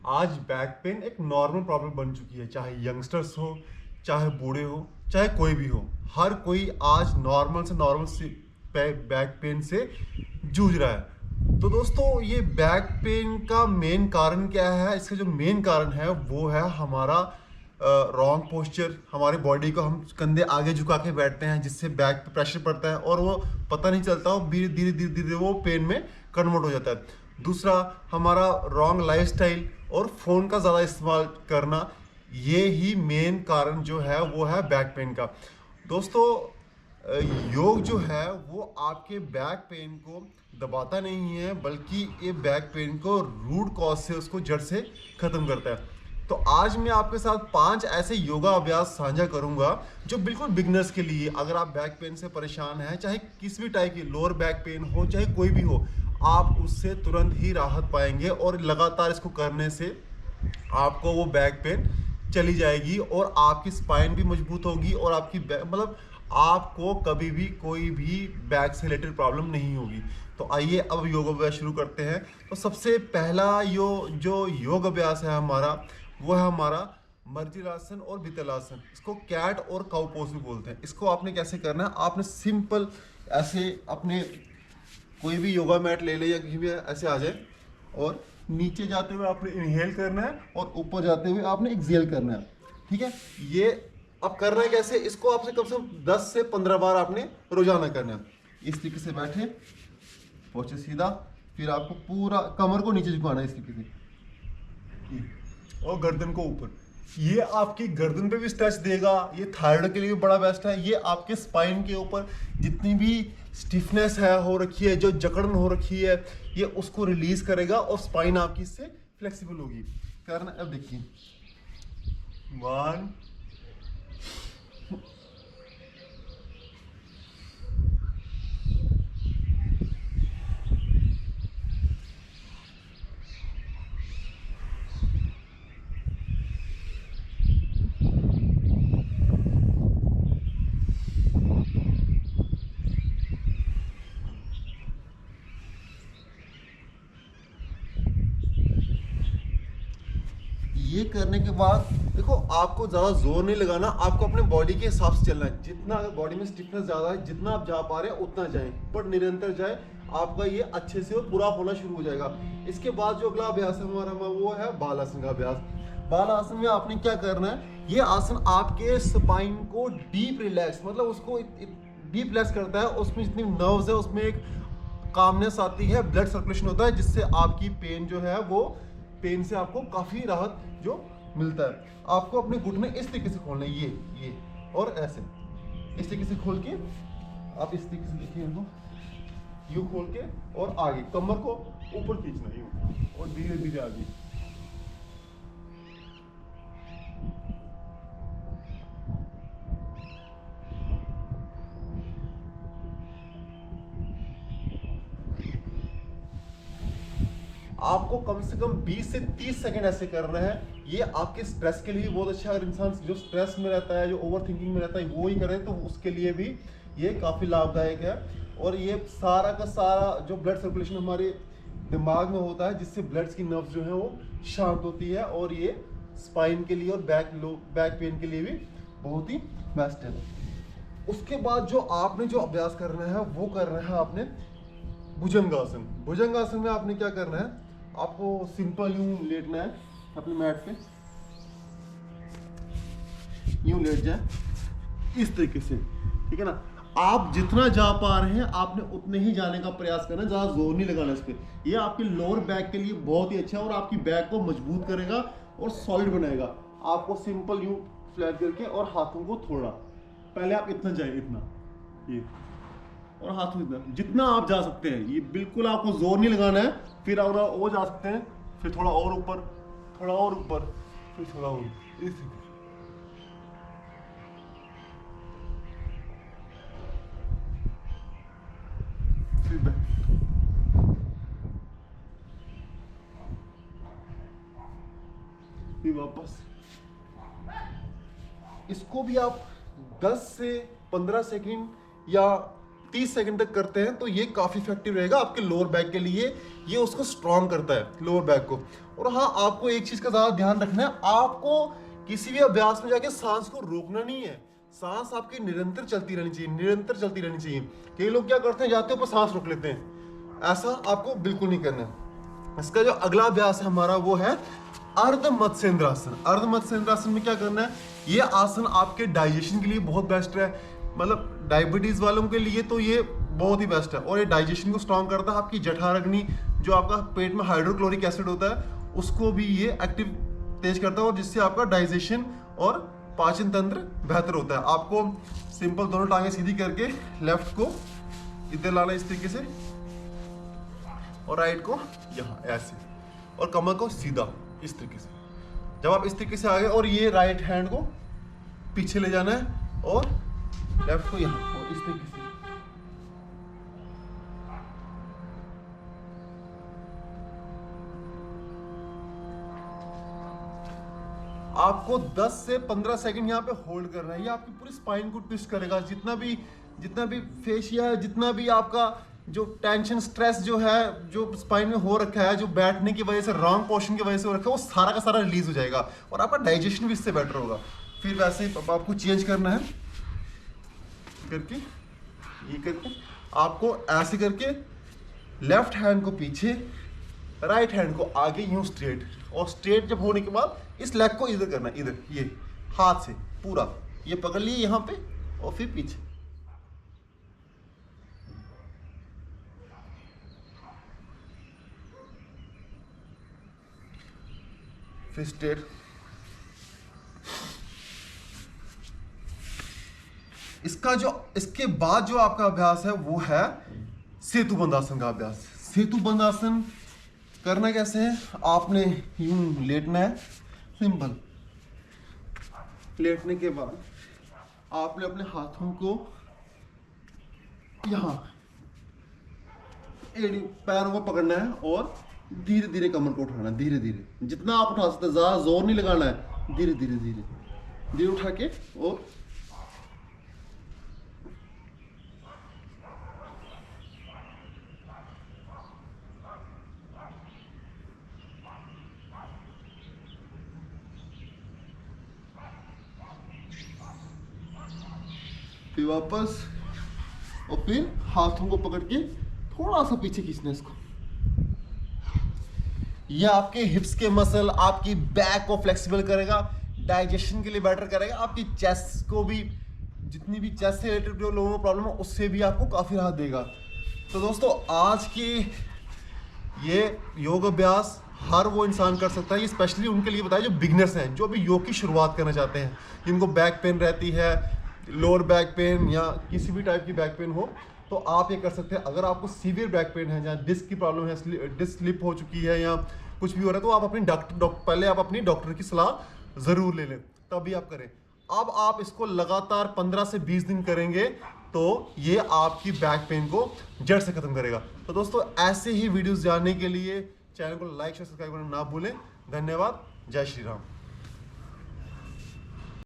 आज back pain एक normal problem बन चुकी है, चाहे यंगस्टर्स हो, चाहे बूढ़े हो, चाहे कोई भी हो। हर कोई आज नॉर्मल से बैक पेन से जूझ रहा है। तो दोस्तों, ये बैक पेन का मेन कारण क्या है? इसका जो मेन कारण है वो है हमारा रॉन्ग पोस्चर। हमारी बॉडी को हम कंधे आगे झुका के बैठते हैं, जिससे बैक पे प्रेशर पड़ता है और वो पता नहीं चलता, वो धीरे धीरे धीरे धीरे वो पेन में कन्वर्ट हो जाता है। दूसरा, हमारा रॉन्ग लाइफस्टाइल और फ़ोन का ज़्यादा इस्तेमाल करना, ये ही मेन कारण जो है वो है बैक पेन का। दोस्तों, योग जो है वो आपके बैक पेन को दबाता नहीं है, बल्कि ये बैक पेन को रूट कॉज से, उसको जड़ से ख़त्म करता है। तो आज मैं आपके साथ 5 ऐसे योगा अभ्यास साझा करूंगा जो बिल्कुल बिगनर्स के लिए, अगर आप बैक पेन से परेशान हैं, चाहे किसी भी टाइप की लोअर बैक पेन हो, चाहे कोई भी हो, आप उससे तुरंत ही राहत पाएंगे। और लगातार इसको करने से आपको वो बैक पेन चली जाएगी और आपकी स्पाइन भी मजबूत होगी और आपकी मतलब आपको कभी भी कोई भी बैक से रिलेटेड प्रॉब्लम नहीं होगी। तो आइए अब योग अभ्यास शुरू करते हैं। तो सबसे पहला जो योग अभ्यास है हमारा, वो है हमारा मर्जिलासन और वितलासन। इसको कैट और काउ पोज भी बोलते हैं। इसको आपने कैसे करना है? आपने सिंपल ऐसे अपने कोई भी योगा मैट ले ले या कहीं भी ऐसे आ जाए, और नीचे जाते हुए आपने इनहेल करना है और ऊपर जाते हुए आपने एक्सहेल करना है। ठीक है? ये अब करना है कैसे? इसको आपसे कम से कम 10 से 15 बार आपने रोजाना करना है। इस तरीके से बैठे, पहुंचे सीधा, फिर आपको पूरा कमर को नीचे झुकाना है इस तरीके से और गर्दन को ऊपर। ये आपकी गर्दन पे भी स्ट्रेच देगा, ये थायराइड के लिए भी बड़ा बेस्ट है। ये आपके स्पाइन के ऊपर जितनी भी स्टिफनेस है हो रखी है, जो जकड़न हो रखी है, ये उसको रिलीज करेगा और स्पाइन आपकी इससे फ्लेक्सिबल होगी। करना अब देखिए, 1 ये करने के बाद देखो, आपको ज़्यादा जोर नहीं लगाना, आपको अपने बॉडी के हिसाब से चलना है। जितना अगर बॉडी में स्टिफनेस ज़्यादा है, जितना आप जा पा रहे हैं उतना जाएं, पर निरंतर जाए, आपका ये अच्छे से पूरा होना शुरू हो जाएगा। इसके बाद जो अगला अभ्यास है हमारा, वो है बालासन का अभ्यास। बालासन में आपने क्या करना है? ये आसन आपके स्पाइन को डीप रिलैक्स, मतलब उसको डीप रिलैक्स करता है। उसमें जितनी नर्व्स है उसमें एक कामनेस आती है, ब्लड सर्कुलेशन होता है, जिससे आपकी पेन जो है वो पेन से आपको काफ़ी राहत जो मिलता है। आपको अपने घुटने इस तरीके से खोलना है, ये और ऐसे इस तरीके से खोल के, आप इस तरीके से देखिए इनको, यूं खोल के और आगे कमर को ऊपर खींचना, यूं, और धीरे धीरे आगे। आपको कम से कम 20 से 30 सेकंड ऐसे करना है। ये आपके स्ट्रेस के लिए बहुत अच्छा है। अगर इंसान जो स्ट्रेस में रहता है, जो ओवर थिंकिंग में रहता है, वो ही करे तो उसके लिए भी ये काफ़ी लाभदायक है। और ये सारा का सारा जो ब्लड सर्कुलेशन हमारे दिमाग में होता है, जिससे ब्लड की नर्व जो है वो शांत होती है, और ये स्पाइन के लिए और बैक पेन के लिए भी बहुत ही बेस्ट है। उसके बाद जो आपने जो अभ्यास करना है वो करना है आपने भुजंगासन। भुजंगासन में आपने क्या करना है? आपको सिंपल यूं लेटना है अपने मैट पे, यूं लेट जाए इस तरीके से। ठीक है ना? आप जितना जा पा रहे हैं आपने उतने ही जाने का प्रयास करना है, ज़्यादा जोर नहीं लगाना इस पे। ये आपके लोअर बैक के लिए बहुत ही अच्छा है और आपकी बैक को मजबूत करेगा और सॉलिड बनाएगा। आपको सिंपल यूं फ्लैट करके और हाथों को थोड़ा, पहले आप इतना जाए, इतना, ये, और हाथों इतना, जितना आप जा सकते हैं। ये बिल्कुल आपको जोर नहीं लगाना है। फिर और वो जा सकते हैं, फिर थोड़ा और ऊपर, थोड़ा और ऊपर, फिर थोड़ा और इस, फिर वापस। इसको भी आप 10 से 15 सेकंड या 30 सेकंड तक करते हैं तो ये काफ़ी इफेक्टिव रहेगा आपके लोअर बैक के लिए। ये उसको स्ट्रॉन्ग करता है लोअर बैक को। और हाँ, आपको एक चीज़ का ज़्यादा ध्यान रखना है, आपको किसी भी अभ्यास में जाके सांस को रोकना नहीं है। सांस आपकी निरंतर चलती रहनी चाहिए, निरंतर चलती रहनी चाहिए। कई लोग क्या करते हैं, जाते ऊपर सांस रोक लेते हैं, ऐसा आपको बिल्कुल नहीं करना है। इसका जो अगला अभ्यास है हमारा वो है अर्ध मत्स्येंद्रासन। अर्ध मत्स्येंद्रासन में क्या करना है, ये आसन आपके डाइजेशन के लिए बहुत बेस्ट है। मतलब डायबिटीज वालों के लिए तो ये बहुत ही बेस्ट है, और ये डाइजेशन को स्ट्रॉन्ग करता है। आपकी जठराग्नि, जो आपका पेट में हाइड्रोक्लोरिक एसिड होता है, उसको भी ये एक्टिव तेज करता है, और जिससे आपका डाइजेशन और पाचन तंत्र बेहतर होता है। आपको सिंपल दोनों टांगे सीधी करके लेफ्ट को इधर लाना इस तरीके से, और राइट को यहाँ ऐसे, और कमर को सीधा इस तरीके से। जब आप इस तरीके से आ गए, और ये राइट हैंड को पीछे ले जाना है, और लेफ्ट को यहाँ, और इस तरीके से। आपको 10 से 15 सेकंड यहाँ पे होल्ड करना है। ये आपकी पूरी स्पाइन को ट्विस्ट करेगा। जितना भी फेशिया है, जितना भी आपका जो टेंशन स्ट्रेस जो है, जो स्पाइन में हो रखा है, जो बैठने की वजह से, रॉन्ग पोर्शन की वजह से हो रखा है, वो सारा का सारा रिलीज हो जाएगा, और आपका डाइजेशन भी इससे बेटर होगा। फिर वैसे ही आपको चेंज करना है करके, ये करके आपको ऐसे करके लेफ्ट हैंड को पीछे, राइट हैंड को आगे, यूं स्ट्रेट। और स्ट्रेट जब होने के बाद इस लेग को इधर करना है, इधर, ये हाथ से पूरा ये पकड़ लिए यहाँ पे, और फिर पीछे। फिर स्ट्रेट। इसके बाद जो आपका अभ्यास है वो है सेतु बंधासन का अभ्यास। सेतु बंधासन करना कैसे है, आपने यूं लेटना है, सिंपल। लेटने के बाद आपने अपने हाथों को यहाँ एड़ी पैरों को पकड़ना है, और धीरे धीरे कमर को उठाना है, धीरे धीरे, जितना आप उठा सकते हैं, ज्यादा जोर नहीं लगाना है, धीरे धीरे धीरे धीरे उठा के, और फिर वापस, और फिर हाथों को पकड़ के थोड़ा सा पीछे खींचना है इसको। यह आपके हिप्स के मसल, आपकी बैक को फ्लेक्सिबल करेगा, डाइजेशन के लिए बेटर करेगा, आपकी चेस्ट को भी, जितनी भी चेस्ट से रिलेटेड जो लोगों को प्रॉब्लम है, उससे भी आपको काफी राहत देगा। तो दोस्तों, आज की ये योग अभ्यास हर वो इंसान कर सकता है। ये स्पेशली उनके लिए बताया जो बिगनर्स हैं, जो अभी योग की शुरुआत करना चाहते हैं, जिनको बैक पेन रहती है, लोअर बैक पेन या किसी भी टाइप की बैक पेन हो, तो आप ये कर सकते हैं। अगर आपको सीवियर बैक पेन है, जहाँ डिस्क की प्रॉब्लम है, डिस्क स्लिप हो चुकी है, या कुछ भी हो रहा है, तो आप अपनी पहले आप अपनी डॉक्टर की सलाह ज़रूर ले लें, तभी आप करें। अब आप इसको लगातार 15 से 20 दिन करेंगे तो ये आपकी बैक पेन को जड़ से खत्म करेगा। तो दोस्तों, ऐसे ही वीडियोस जानने के लिए चैनल को लाइक शेयर सब्सक्राइब करना ना भूलें। धन्यवाद। जय श्री राम।